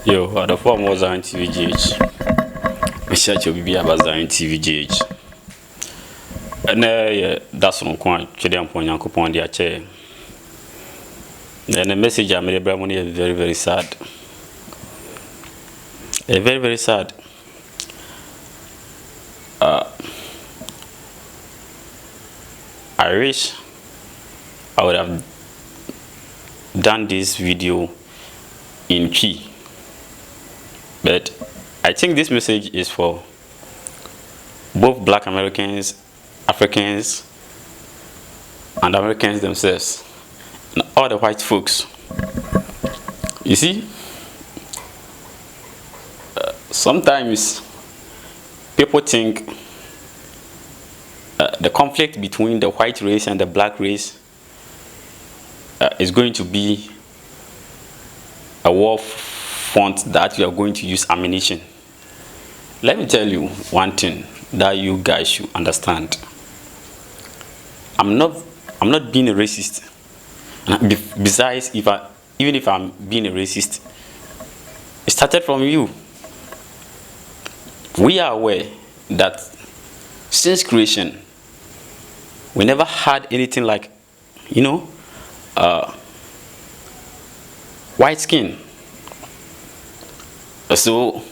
Yo, the form was on TVGH. Research will be about TVGH. And yeah, that's on point. Chidam Ponyanko Pondia chair. And the message I made is very, very sad. Very, very sad. I wish I would have done this video in key, but I think this message is for both Black Americans, Africans, and Americans themselves, and all the white folks. You see, sometimes people think the conflict between the white race and the black race is going to be a war front that you are going to use ammunition. Let me tell you one thing that you guys should understand. I'm not being a racist. Besides, even if I'm being a racist, it started from you. We are aware that since creation, we never had anything like, white skin. So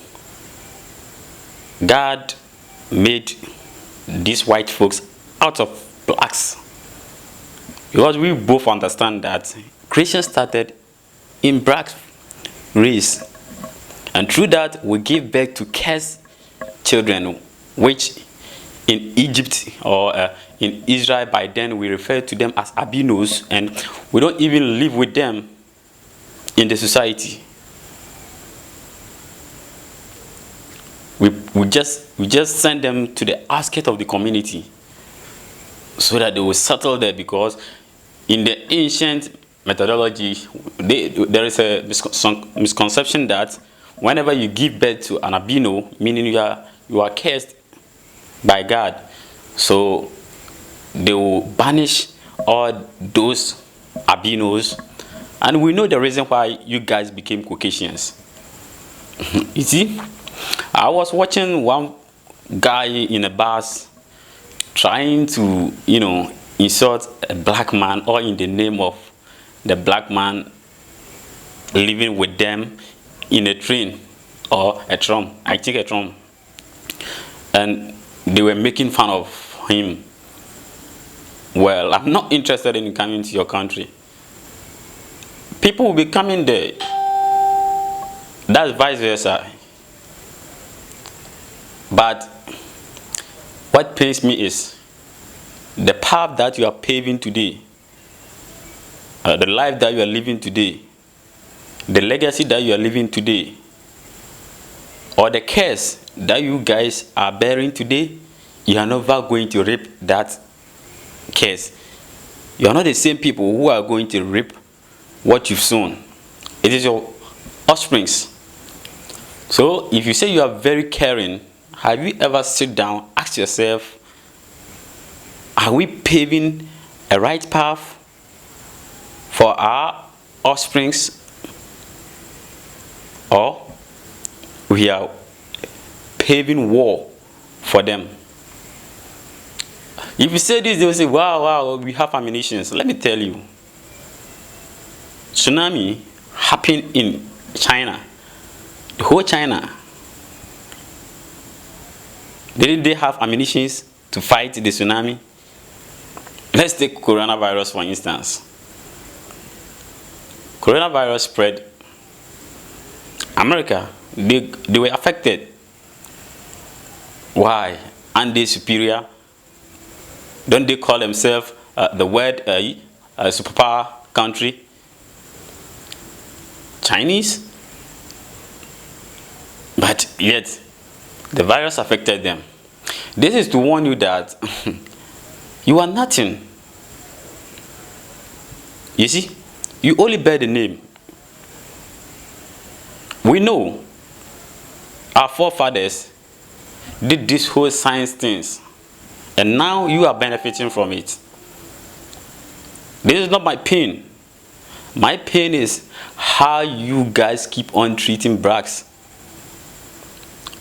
God made these white folks out of blacks, because we both understand that creation started in black race, and through that we give birth to cursed children, which in Egypt or in Israel by then we refer to them as albinos, and we don't even live with them in the society. We just send them to the outskirts of the community so that they will settle there, because in the ancient methodology there is a misconception that whenever you give birth to an albino, meaning you are cursed by God, so they will banish all those albinos. And we know the reason why you guys became Caucasians. You see, I was watching one guy in a bus trying to, insult a black man, or in the name of the black man living with them in a train or a tram. I think a tram. And they were making fun of him. Well, I'm not interested in coming to your country. People will be coming there. That's vice versa. But what pains me is the path that you are paving today, the life that you are living today, the legacy that you are living today, or the curse that you guys are bearing today. You are never going to reap that curse. You are not the same people who are going to reap what you've sown. It is your offsprings. So if you say you are very caring, have you ever sit down, ask yourself, are we paving a right path for our offsprings, or we are paving war for them? If you say this, they will say, wow, we have ammunition. Let me tell you, tsunami happened in China. The whole China. Didn't they have ammunition to fight the tsunami? Let's take coronavirus for instance. Coronavirus spread. America, they were affected. Why? Aren't they superior? Don't they call themselves the world superpower country? Chinese? But yet, the virus affected them. This is to warn you that you are nothing. You see, you only bear the name. We know our forefathers did this whole science things, and now you are benefiting from it. This is not my pain. My pain is how you guys keep on treating blacks.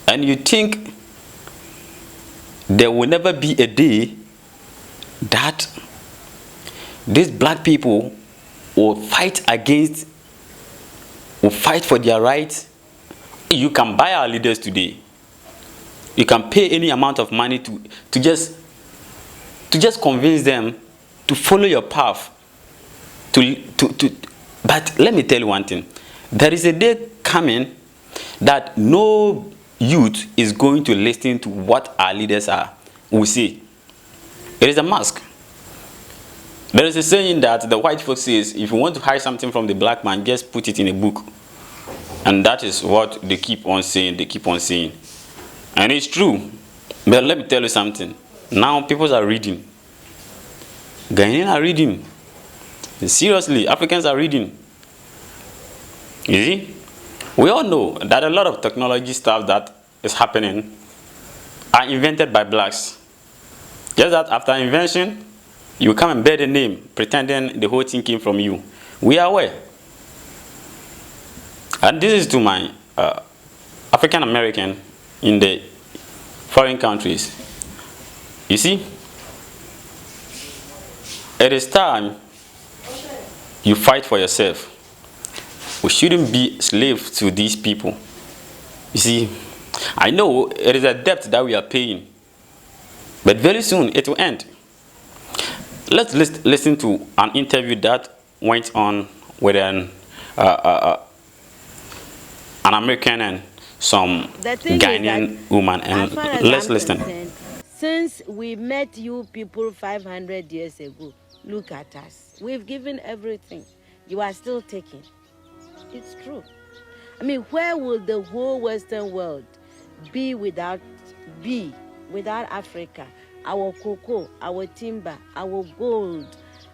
And you think there will never be a day that these black people will fight for their rights. You can buy our leaders today. You can pay any amount of money to just convince them to follow your path. But let me tell you one thing. There is a day coming that no youth is going to listen to what our leaders will say. It is a mask. There is a saying that the white folks says, if you want to hide something from the black man, just put it in a book. And that is what they keep on saying. They keep on saying. And it's true. But let me tell you something. Now people are reading. Ghanaians are reading. Seriously, Africans are reading. You see? We all know that a lot of technology stuff that is happening are invented by blacks. Just that after invention, you come and bear the name, pretending the whole thing came from you. We are aware. And this is to my African American in the foreign countries. You see, it is time you fight for yourself. We shouldn't be slaves to these people. You see, I know it is a debt that we are paying, but very soon it will end. Let's listen to an interview that went on with an American and some Ghanaian woman, and let's listen. Since we met you people 500 years ago, look at us. We've given everything. You are still taking. It's true. I mean, where will the whole Western world be without Africa? Our cocoa, our timber, our gold,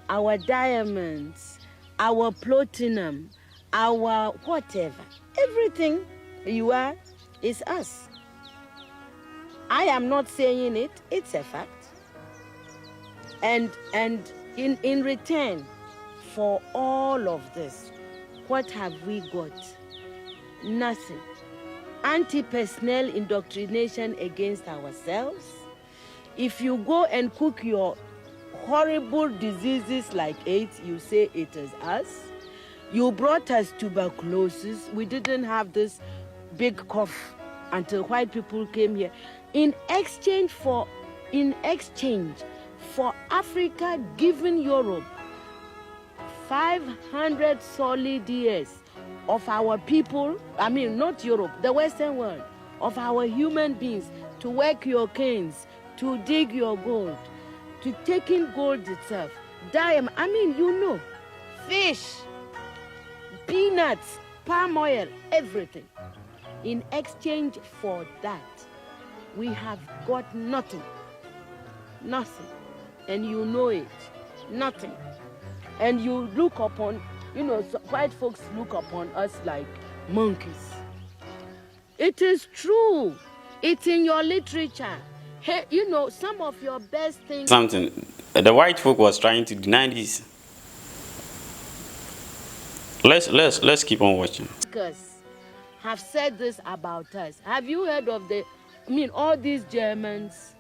our diamonds, our platinum, our whatever. Everything you are is us. I am not saying it, it's a fact. And in return for all of this, what have we got? Nothing. Anti-personnel indoctrination against ourselves. If you go and cook your horrible diseases like AIDS, you say it is us. You brought us tuberculosis. We didn't have this big cough until white people came here. In exchange for Africa giving Europe 500 solid years of our people, I mean not Europe, the Western world, of our human beings to work your canes, to dig your gold, to take in gold itself, diamond, I mean, you know, fish, peanuts, palm oil, everything. In exchange for that, we have got nothing. Nothing. And you know it. Nothing. And you look upon, you know, white folks look upon us like monkeys. It is true. It's in your literature. Hey, you know, some of your best things. Something. The white folk was trying to deny this. Let's keep on watching. Have said this about us. Have you heard of all these Germans?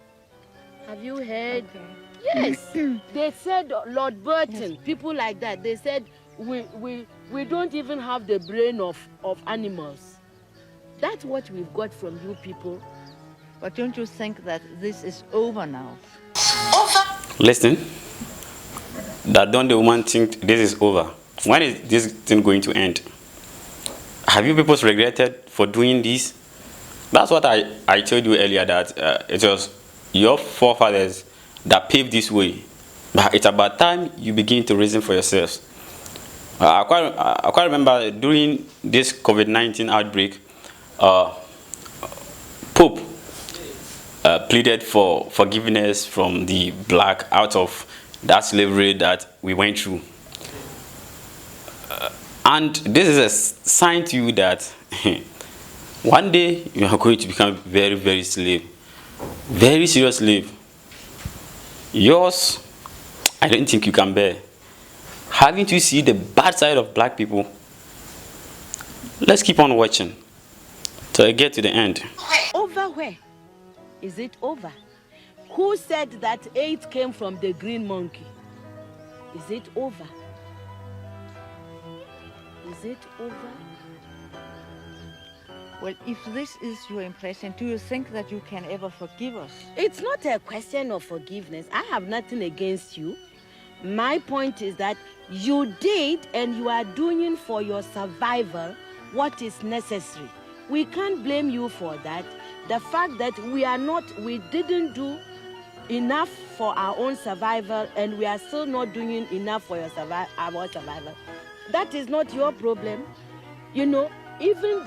Have you heard? Okay. Yes. They said Lord Burton, yes. People like that. They said we don't even have the brain of animals. That's what we've got from you people. But don't you think that this is over now? Listen. That don't the woman think this is over? When is this thing going to end? Have you people regretted for doing this? That's what I told you earlier, that it was your forefathers that paved this way. But it's about time you begin to reason for yourselves. I quite remember during this COVID-19 outbreak, Pope pleaded for forgiveness from the black out of that slavery that we went through. And this is a sign to you that one day you are going to become very, very slave. Very serious slave. Yours, I don't think you can bear. Haven't you seen the bad side of black people? Let's keep on watching till I get to the end. Over where? Is it over? Who said that 8 came from the green monkey? Is it over? Is it over? Well, if this is your impression, do you think that you can ever forgive us? It's not a question of forgiveness. I have nothing against you. My point is that you did and you are doing for your survival what is necessary. We can't blame you for that. The fact that we didn't do enough for our own survival and we are still not doing enough for our survival, that is not your problem. You know, even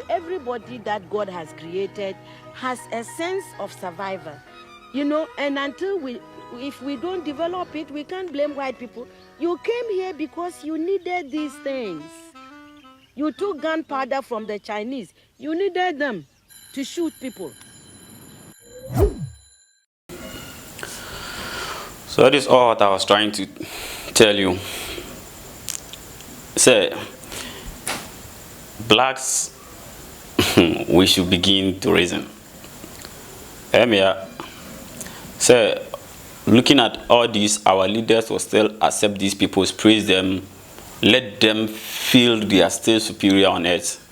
everybody that God has created has a sense of survival. You know, and if we don't develop it, we can't blame white people. You came here because you needed these things. You took gunpowder from the Chinese. You needed them to shoot people. So that is all that I was trying to tell you. Say, blacks, we should begin to reason. Say, looking at all these, our leaders will still accept these people, praise them, let them feel they are still superior on earth.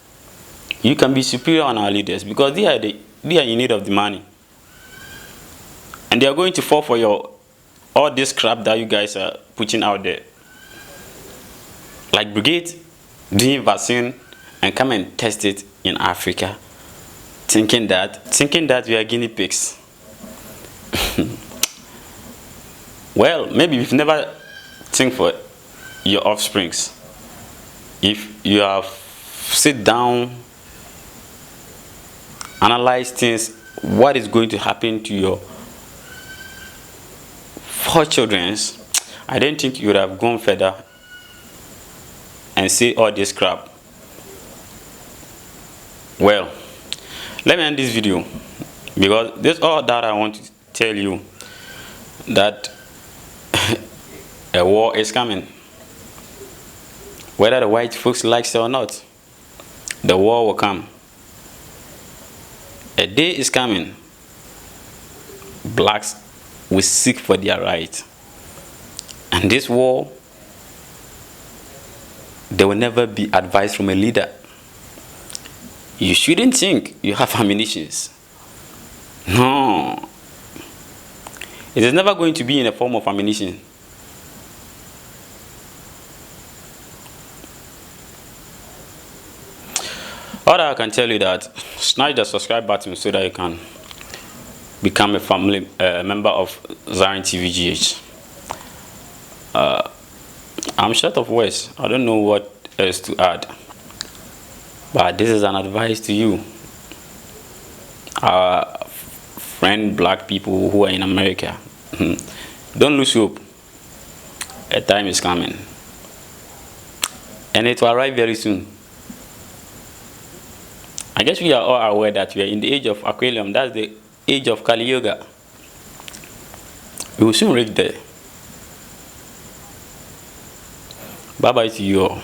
You can be superior on our leaders because they are in need of the money. And they are going to fall for all this crap that you guys are putting out there. Like Brigade doing vaccine and come and test it in Africa, thinking that we are guinea pigs. Well, maybe you've never think for your offsprings. If you have sit down, analyze things, what is going to happen to your 4 children, I don't think you would have gone further and say all this crap. Well, let me end this video because this is all that I want to tell you, that a war is coming. Whether the white folks like it or not, the war will come. A day is coming. Blacks will seek for their right. And this war, there will never be advice from a leader. You shouldn't think you have ammunitions. No. It is never going to be in a form of ammunition. All I can tell you that smash the subscribe button so that you can become a family member of Zion TVGH. I'm short of words. I don't know what else to add. But this is an advice to you, our friend black people who are in America. Don't lose hope. A time is coming. And it will arrive very soon. I guess we are all aware that we are in the age of Aquarium. That's the age of Kali Yuga. We will soon reach there. Bye-bye to you all.